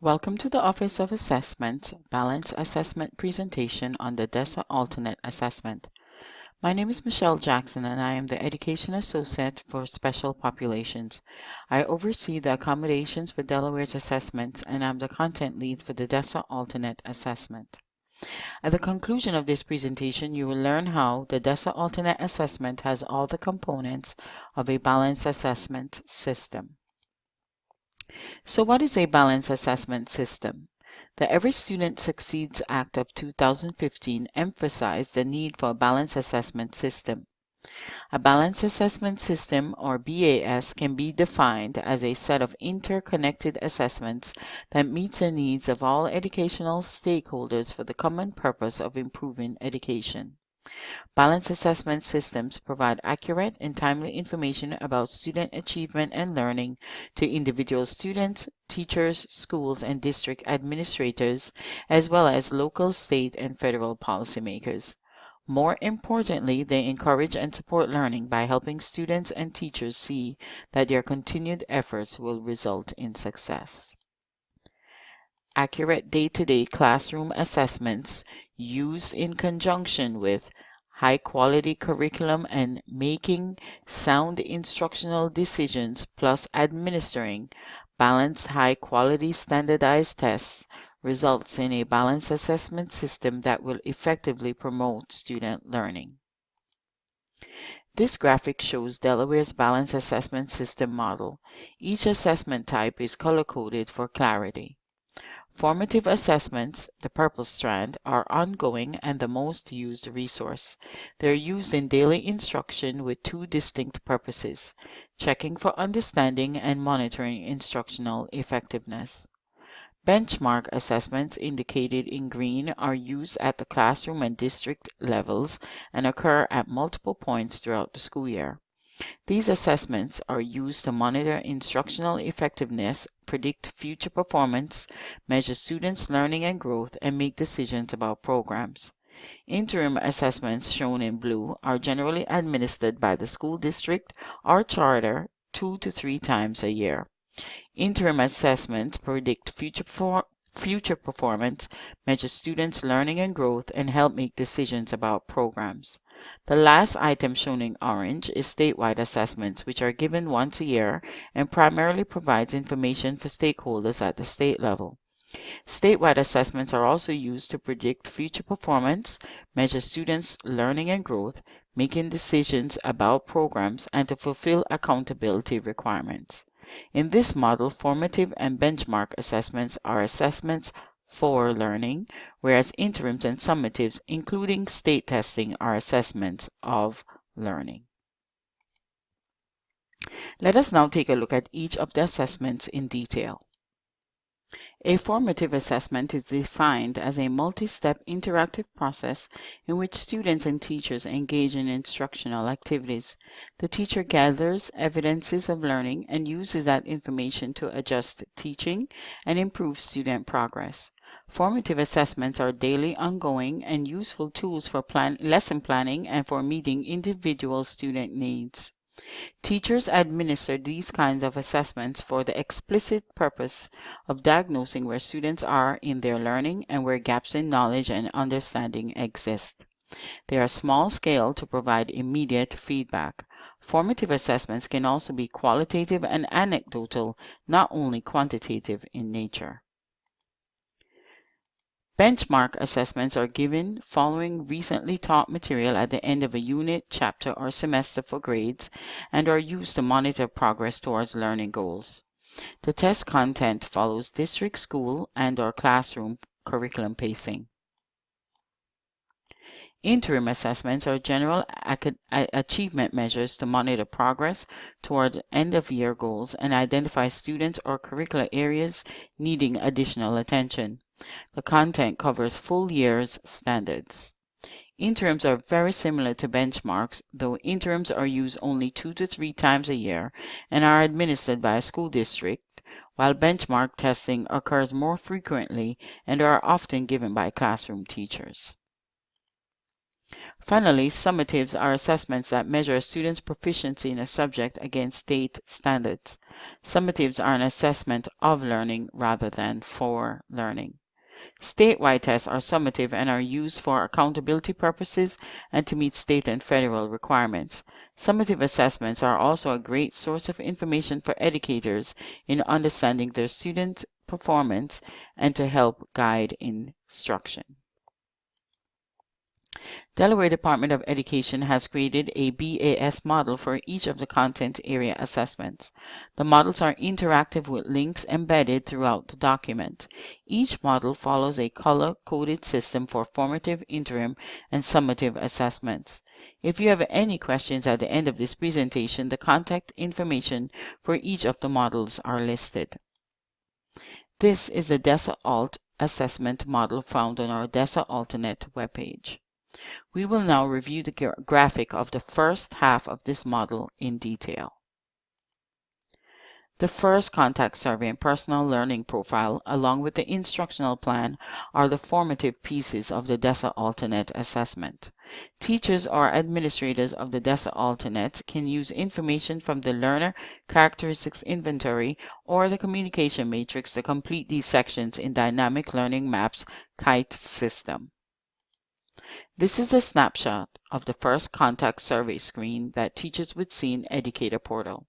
Welcome to the Office of Assessments Balance Assessment presentation on the DESSA Alternate Assessment. My name is Michelle Jackson and I am the Education Associate for Special Populations. I oversee the accommodations for Delaware's assessments and I'm the content lead for the DESSA Alternate Assessment. At the conclusion of this presentation, you will learn how the DESSA Alternate Assessment has all the components of a balanced assessment system. So what is a balanced assessment system? The Every Student Succeeds Act of 2015 emphasized the need for a balanced assessment system. A balanced assessment system, or BAS, can be defined as a set of interconnected assessments that meets the needs of all educational stakeholders for the common purpose of improving education. Balanced assessment systems provide accurate and timely information about student achievement and learning to individual students, teachers, schools, and district administrators, as well as local, state, and federal policymakers. More importantly, they encourage and support learning by helping students and teachers see that their continued efforts will result in success. Accurate day-to-day classroom assessments used in conjunction with high-quality curriculum and making sound instructional decisions plus administering balanced high-quality standardized tests results in a balanced assessment system that will effectively promote student learning. This graphic shows Delaware's balanced assessment system model. Each assessment type is color-coded for clarity. Formative assessments, the purple strand, are ongoing and the most used resource. They are used in daily instruction with two distinct purposes: checking for understanding and monitoring instructional effectiveness. Benchmark assessments, indicated in green, are used at the classroom and district levels and occur at multiple points throughout the school year. These assessments are used to monitor instructional effectiveness, predict future performance, measure students' learning and growth, and make decisions about programs. Interim assessments, shown in blue, are generally administered by the school district or charter 2 to 3 times a year. Interim assessments predict future performance, measure students' learning and growth, and help make decisions about programs. The last item shown in orange is statewide assessments, which are given once a year and primarily provides information for stakeholders at the state level. Statewide assessments are also used to predict future performance, measure students' learning and growth, making decisions about programs, and to fulfill accountability requirements. In this model, formative and benchmark assessments are assessments for learning, whereas interims and summatives, including state testing, are assessments of learning. Let us now take a look at each of the assessments in detail. A formative assessment is defined as a multi-step interactive process in which students and teachers engage in instructional activities. The teacher gathers evidences of learning and uses that information to adjust teaching and improve student progress. Formative assessments are daily, ongoing, and useful tools for lesson planning and for meeting individual student needs. Teachers administer these kinds of assessments for the explicit purpose of diagnosing where students are in their learning and where gaps in knowledge and understanding exist. They are small scale to provide immediate feedback. Formative assessments can also be qualitative and anecdotal, not only quantitative in nature. Benchmark assessments are given following recently taught material at the end of a unit, chapter, or semester for grades and are used to monitor progress towards learning goals. The test content follows district, school, and/or classroom curriculum pacing. Interim assessments are general achievement measures to monitor progress toward end-of-year goals and identify students or curricular areas needing additional attention. The content covers full year's standards. Interims are very similar to benchmarks, though interims are used only 2 to 3 times a year and are administered by a school district, while benchmark testing occurs more frequently and are often given by classroom teachers. Finally, summatives are assessments that measure a student's proficiency in a subject against state standards. Summatives are an assessment of learning rather than for learning. Statewide tests are summative and are used for accountability purposes and to meet state and federal requirements. Summative assessments are also a great source of information for educators in understanding their student performance and to help guide instruction. Delaware Department of Education has created a BAS model for each of the content area assessments. The models are interactive with links embedded throughout the document. Each model follows a color-coded system for formative, interim, and summative assessments. If you have any questions at the end of this presentation, the contact information for each of the models are listed. This is the DeSSA Alt assessment model found on our DeSSA Alternate webpage. We will now review the graphic of the first half of this model in detail. The first contact survey and personal learning profile, along with the instructional plan, are the formative pieces of the DeSSA Alternate assessment. Teachers or administrators of the DeSSA Alternate can use information from the Learner Characteristics Inventory or the Communication Matrix to complete these sections in Dynamic Learning Maps KITE system. This is a snapshot of the first contact survey screen that teachers would see in Educator Portal.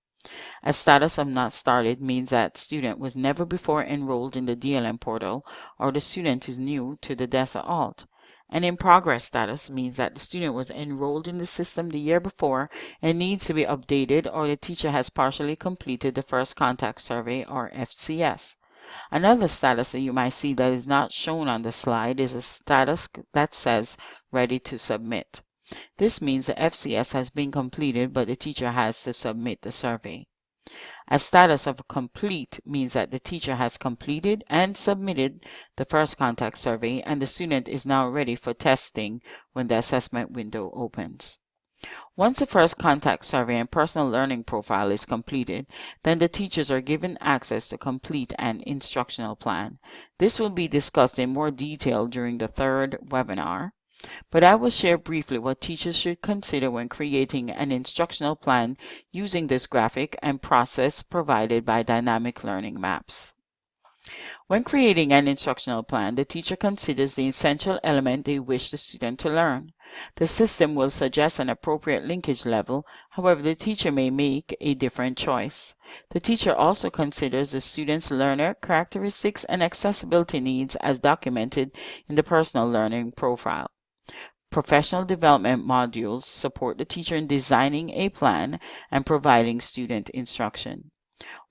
A status of not started means that student was never before enrolled in the DLM portal or the student is new to the DeSSA Alt. An in progress status means that the student was enrolled in the system the year before and needs to be updated, or the teacher has partially completed the first contact survey or FCS. Another status that you might see that is not shown on the slide is a status that says ready to submit. This means the FCS has been completed, but the teacher has to submit the survey. A status of complete means that the teacher has completed and submitted the first contact survey and the student is now ready for testing when the assessment window opens. Once the first contact survey and personal learning profile is completed, then the teachers are given access to complete an instructional plan. This will be discussed in more detail during the third webinar, but I will share briefly what teachers should consider when creating an instructional plan using this graphic and process provided by Dynamic Learning Maps. When creating an instructional plan, the teacher considers the essential element they wish the student to learn. The system will suggest an appropriate linkage level, however, the teacher may make a different choice. The teacher also considers the student's learner characteristics and accessibility needs as documented in the personal learning profile. Professional development modules support the teacher in designing a plan and providing student instruction.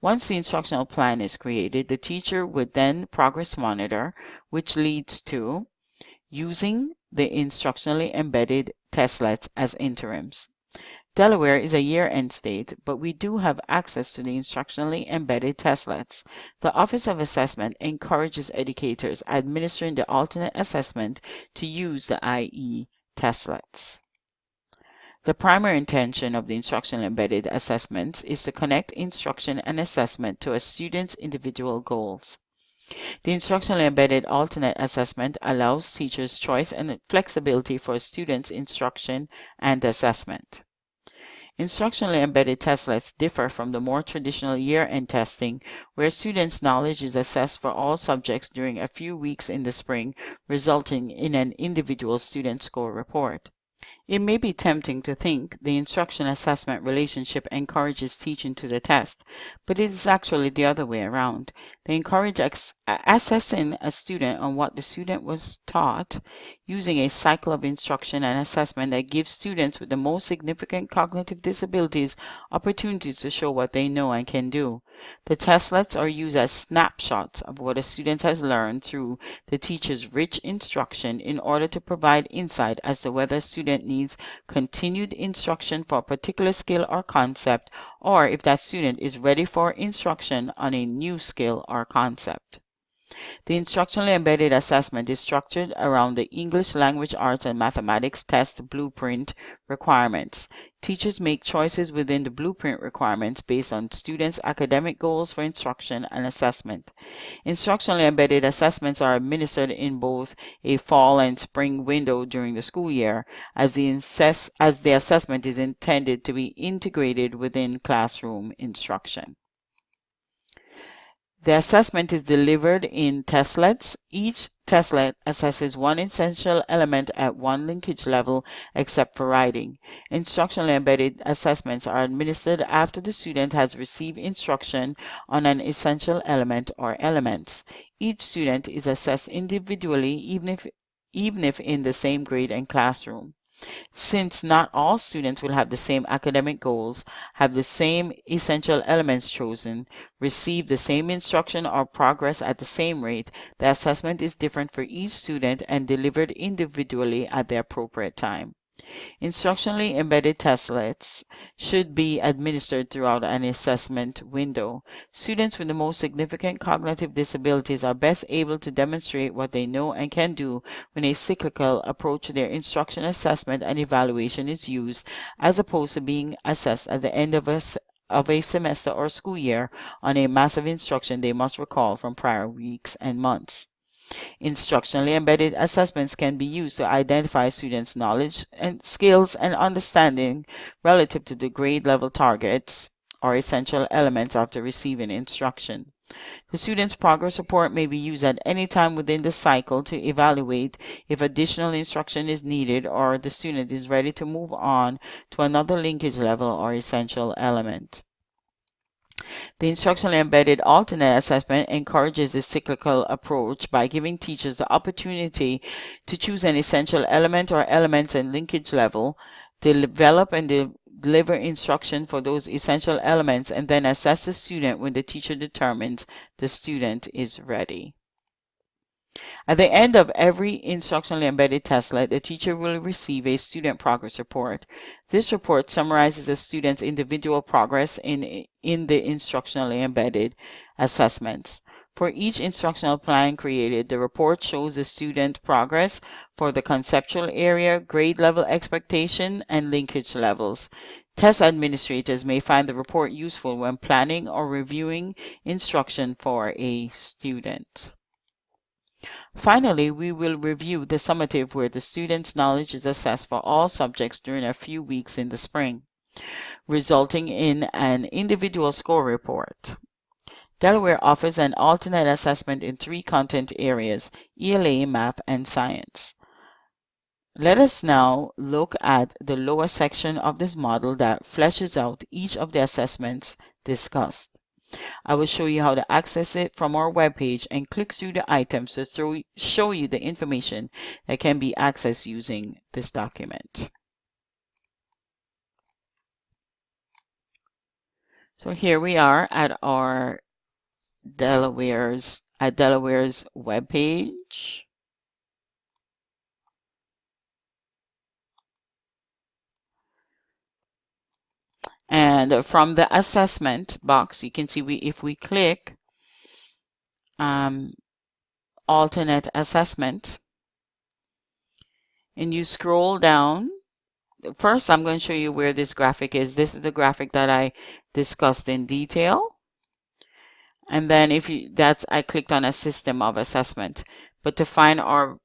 Once the instructional plan is created, the teacher would then progress monitor, which leads to using the instructionally embedded testlets as interims. Delaware is a year-end state, but we do have access to the instructionally embedded testlets. The Office of Assessment encourages educators administering the alternate assessment to use the IE testlets. The primary intention of the instructional embedded assessments is to connect instruction and assessment to a student's individual goals. The instructionally embedded alternate assessment allows teachers choice and flexibility for students' instruction and assessment. Instructionally embedded testlets differ from the more traditional year-end testing, where students' knowledge is assessed for all subjects during a few weeks in the spring, resulting in an individual student score report. It may be tempting to think the instruction-assessment relationship encourages teaching to the test, but it is actually the other way around. They encourage assessing a student on what the student was taught, using a cycle of instruction and assessment that gives students with the most significant cognitive disabilities opportunities to show what they know and can do. The testlets are used as snapshots of what a student has learned through the teacher's rich instruction in order to provide insight as to whether a student needs continued instruction for a particular skill or concept, or if that student is ready for instruction on a new skill or concept. The Instructionally Embedded Assessment is structured around the English Language Arts and Mathematics Test Blueprint requirements. Teachers make choices within the blueprint requirements based on students' academic goals for instruction and assessment. Instructionally embedded assessments are administered in both a fall and spring window during the school year, as the assessment is intended to be integrated within classroom instruction. The assessment is delivered in testlets. Each testlet assesses one essential element at one linkage level except for writing. Instructionally embedded assessments are administered after the student has received instruction on an essential element or elements. Each student is assessed individually even if in the same grade and classroom. Since not all students will have the same academic goals, have the same essential elements chosen, receive the same instruction or progress at the same rate, the assessment is different for each student and delivered individually at the appropriate time. Instructionally embedded testlets should be administered throughout an assessment window. Students with the most significant cognitive disabilities are best able to demonstrate what they know and can do when a cyclical approach to their instruction assessment and evaluation is used, as opposed to being assessed at the end of a semester or school year on a mass of instruction they must recall from prior weeks and months. Instructionally embedded assessments can be used to identify students' knowledge and skills and understanding relative to the grade level targets or essential elements after receiving instruction. The student's progress report may be used at any time within the cycle to evaluate if additional instruction is needed or the student is ready to move on to another linkage level or essential element. The Instructionally Embedded Alternate Assessment encourages this cyclical approach by giving teachers the opportunity to choose an essential element or elements and linkage level, develop and deliver instruction for those essential elements, and then assess the student when the teacher determines the student is ready. At the end of every instructionally embedded testlet, the teacher will receive a student progress report. This report summarizes the student's individual progress in the instructionally embedded assessments. For each instructional plan created, the report shows the student progress for the conceptual area, grade level expectation, and linkage levels. Test administrators may find the report useful when planning or reviewing instruction for a student. Finally, we will review the summative, where the student's knowledge is assessed for all subjects during a few weeks in the spring, resulting in an individual score report. Delaware offers an alternate assessment in 3 content areas: ELA, Math, and Science. Let us now look at the lower section of this model that fleshes out each of the assessments discussed. I will show you how to access it from our webpage and click through the items to show you the information that can be accessed using this document. So here we are at our Delaware's webpage. And from the assessment box, you can see if we click alternate assessment and you scroll down, first I'm going to show you where this graphic is. This is the graphic that I discussed in detail. And then I clicked on a system of assessment. But to find our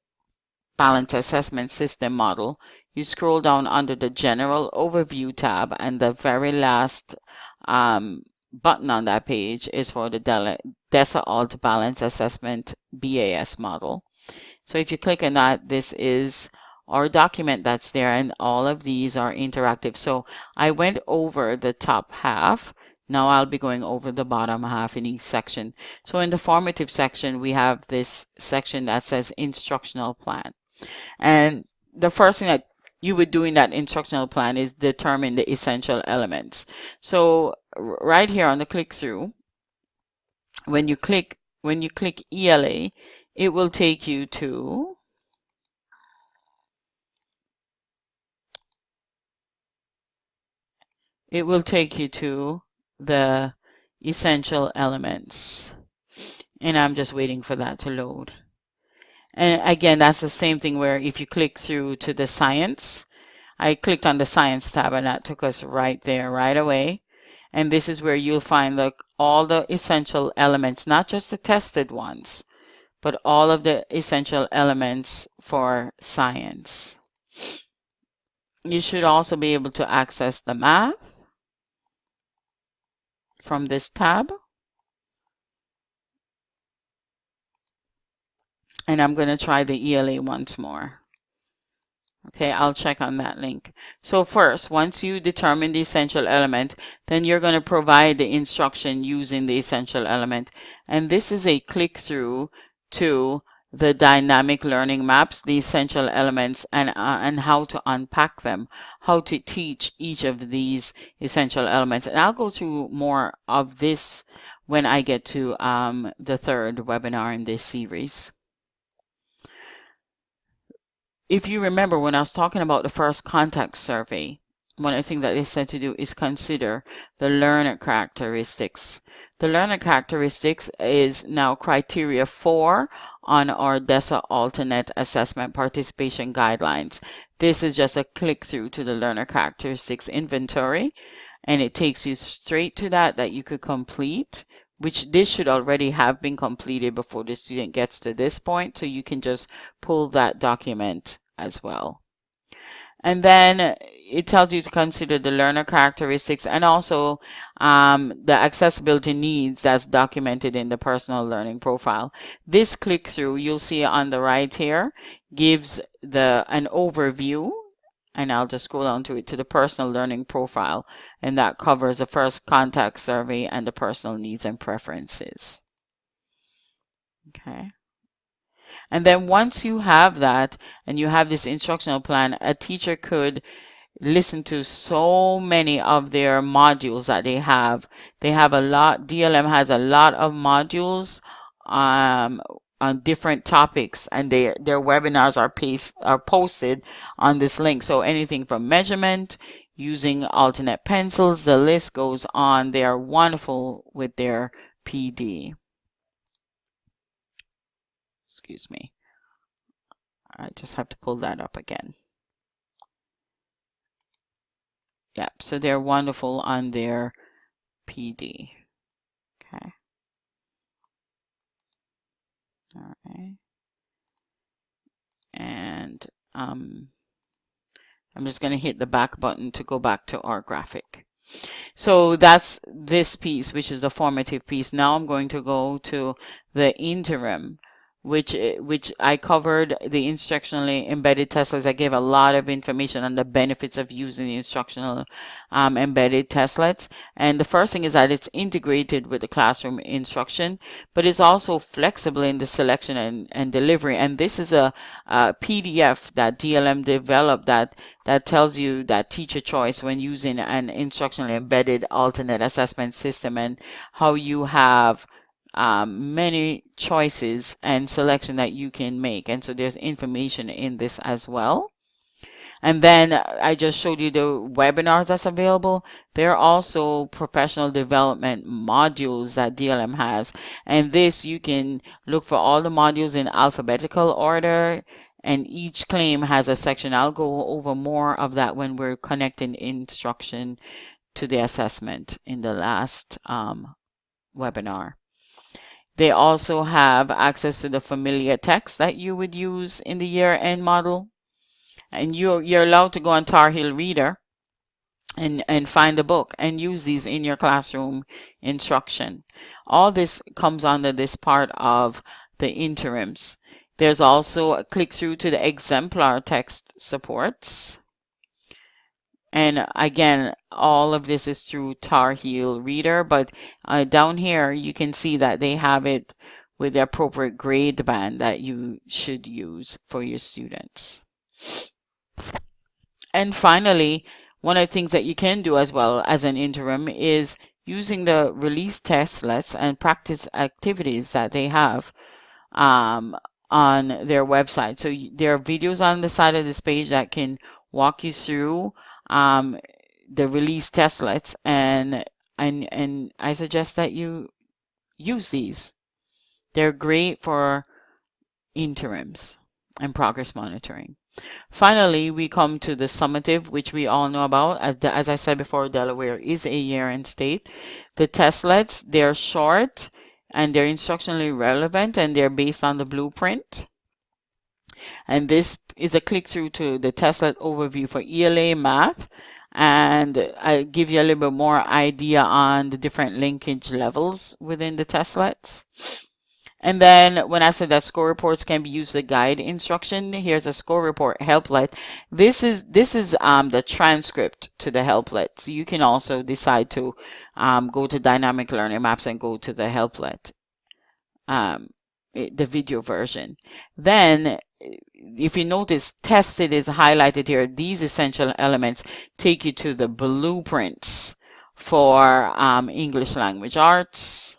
balanced assessment system model, you scroll down under the General Overview tab, and the very last button on that page is for the DeSSA Alt Balanced Assessment BAS model. So if you click on that, this is our document that's there, and all of these are interactive. So I went over the top half. Now I'll be going over the bottom half in each section. So in the formative section, we have this section that says Instructional Plan. And the first thing that you would do in that instructional plan is determine the essential elements. So right here on the click through, when you click ELA, it will take you to the essential elements. And I'm just waiting for that to load. And again, that's the same thing where if you click through to the science, I clicked on the science tab and that took us right there right away. And this is where you'll find all the essential elements, not just the tested ones, but all of the essential elements for science. You should also be able to access the math from this tab. And I'm going to try the ELA once more. Okay, I'll check on that link. So first, once you determine the essential element, then you're going to provide the instruction using the essential element. And this is a click-through to the dynamic learning maps, the essential elements, and how to unpack them, how to teach each of these essential elements. And I'll go through more of this when I get to the third webinar in this series. If you remember when I was talking about the first contact survey, one of the things that they said to do is consider the learner characteristics. The learner characteristics is now criteria 4 on our DESSA alternate assessment participation guidelines. This is just a click through to the learner characteristics inventory, and it takes you straight to that you could complete, which this should already have been completed before the student gets to this point, so you can just pull that document as well. And then it tells you to consider the learner characteristics and also the accessibility needs that's documented in the personal learning profile. This click through, you'll see on the right here, gives an overview. And I'll just scroll down to it, to the personal learning profile, and that covers the first contact survey and the personal needs and preferences. Okay. And then once you have that and you have this instructional plan, a teacher could listen to so many of their modules that they have. They have a lot, DLM has a lot of modules on different topics, and their webinars are posted on this link. So anything from measurement, using alternate pencils, the list goes on. They are wonderful with their PD. Excuse me. I just have to pull that up again. Yep, so they're wonderful on their PD. Okay. All right. And I'm just going to hit the back button to go back to our graphic. So that's this piece, which is the formative piece. Now I'm going to go to the interim, which I covered the instructionally embedded test lists. I gave a lot of information on the benefits of using the instructional embedded testlets. And the first thing is that it's integrated with the classroom instruction, but it's also flexible in the selection and delivery. And this is a PDF that DLM developed that tells you that teacher choice when using an instructionally embedded alternate assessment system, and how you have many choices and selection that you can make. And so there's information in this as well. And then I just showed you the webinars that's available. There are also professional development modules that DLM has. And this, you can look for all the modules in alphabetical order, and each claim has a section. I'll go over more of that when we're connecting instruction to the assessment in the last webinar. They also have access to the familiar text that you would use in the year-end model. And you're allowed to go on Tar Heel Reader and find the book and use these in your classroom instruction. All this comes under this part of the interims. There's also a click through to the exemplar text supports. And again, all of this is through Tar Heel Reader, but down here you can see that they have it with the appropriate grade band that you should use for your students. And finally, one of the things that you can do as well as an interim is using the release testlets and practice activities that they have on their website. So there are videos on the side of this page that can walk you through the release testlets, and I suggest that you use these. They're great for interims and progress monitoring. Finally, we come to the summative, which we all know about. As I said before, Delaware is a year-end state. The testlets, they're short and they're instructionally relevant, and they're based on the blueprint. And this is a click-through to the testlet overview for ELA math. And I give you a little bit more idea on the different linkage levels within the testlets. And then when I said that score reports can be used to guide instruction, here's a score report helplet. This is the transcript to the helplet. So you can also decide to go to dynamic learning maps and go to the helplet, the video version. Then if you notice, tested is highlighted here. These essential elements take you to the blueprints for English language arts,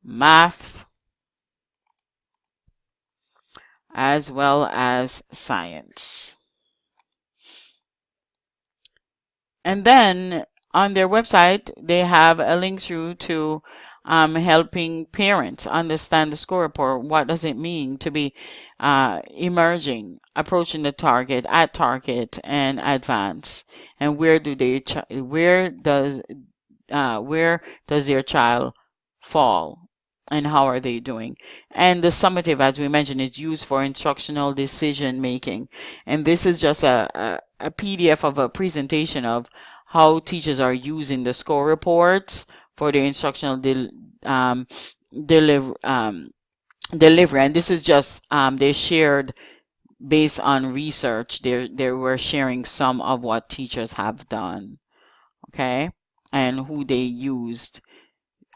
math, as well as science. And then on their website, they have a link through to helping parents understand the score report. What does it mean to be emerging, approaching the target, at target, and advance? And where does their child fall? And how are they doing? And the summative, as we mentioned, is used for instructional decision making. And this is just a PDF of a presentation of how teachers are using the score reports for their instructional delivery. And this is just they shared based on research. They were sharing some of what teachers have done, okay, and who they used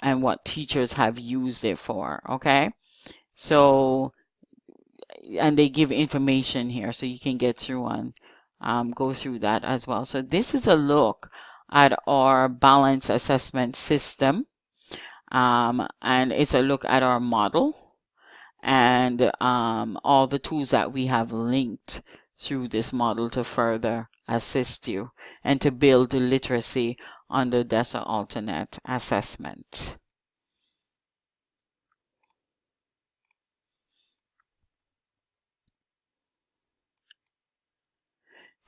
and what teachers have used it for, okay? So, and they give information here so you can get through and go through that as well. So this is a look at our balance assessment system, and it's a look at our model and all the tools that we have linked through this model to further assist you and to build literacy on the DESSA alternate assessment.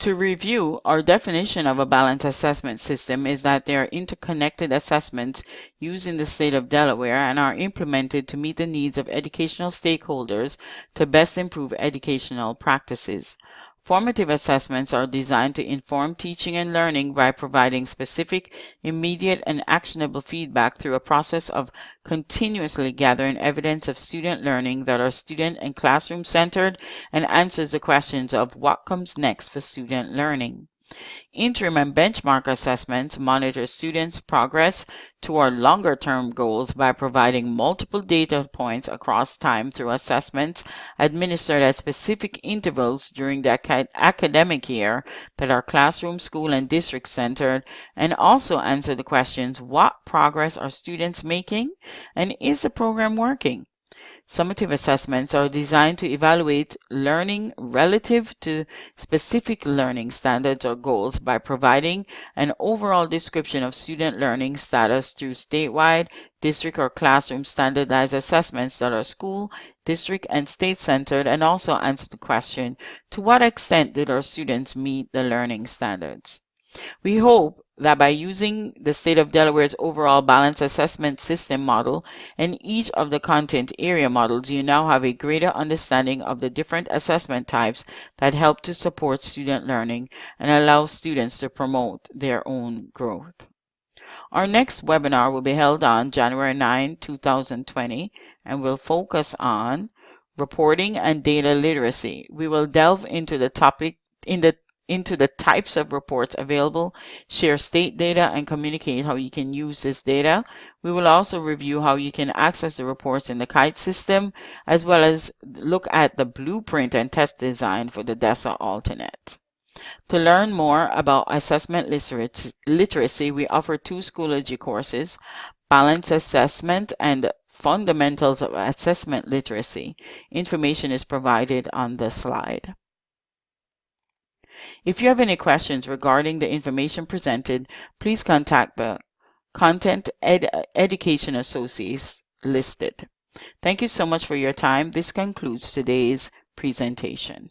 To review, our definition of a balanced assessment system is that they are interconnected assessments used in the state of Delaware and are implemented to meet the needs of educational stakeholders to best improve educational practices. Formative assessments are designed to inform teaching and learning by providing specific, immediate, and actionable feedback through a process of continuously gathering evidence of student learning that are student and classroom centered and answers the questions of what comes next for student learning. Interim and benchmark assessments monitor students' progress toward longer-term goals by providing multiple data points across time through assessments administered at specific intervals during the academic year that are classroom, school, and district-centered, and also answer the questions, what progress are students making, and is the program working? Summative assessments are designed to evaluate learning relative to specific learning standards or goals by providing an overall description of student learning status through statewide, district, or classroom standardized assessments that are school, district, and state-centered, and also answer the question, to what extent did our students meet the learning standards? We hope that by using the state of Delaware's overall balanced assessment system model and each of the content area models, you now have a greater understanding of the different assessment types that help to support student learning and allow students to promote their own growth. Our next webinar will be held on January 9, 2020, and will focus on reporting and data literacy. We will delve into the topic into the types of reports available, share state data, and communicate how you can use this data. We will also review how you can access the reports in the KITE system, as well as look at the blueprint and test design for the DESSA alternate. To learn more about assessment literacy, we offer two Schoology courses, Balance Assessment and Fundamentals of Assessment Literacy. Information is provided on the slide. If you have any questions regarding the information presented, please contact the Content Education Associates listed. Thank you so much for your time. This concludes today's presentation.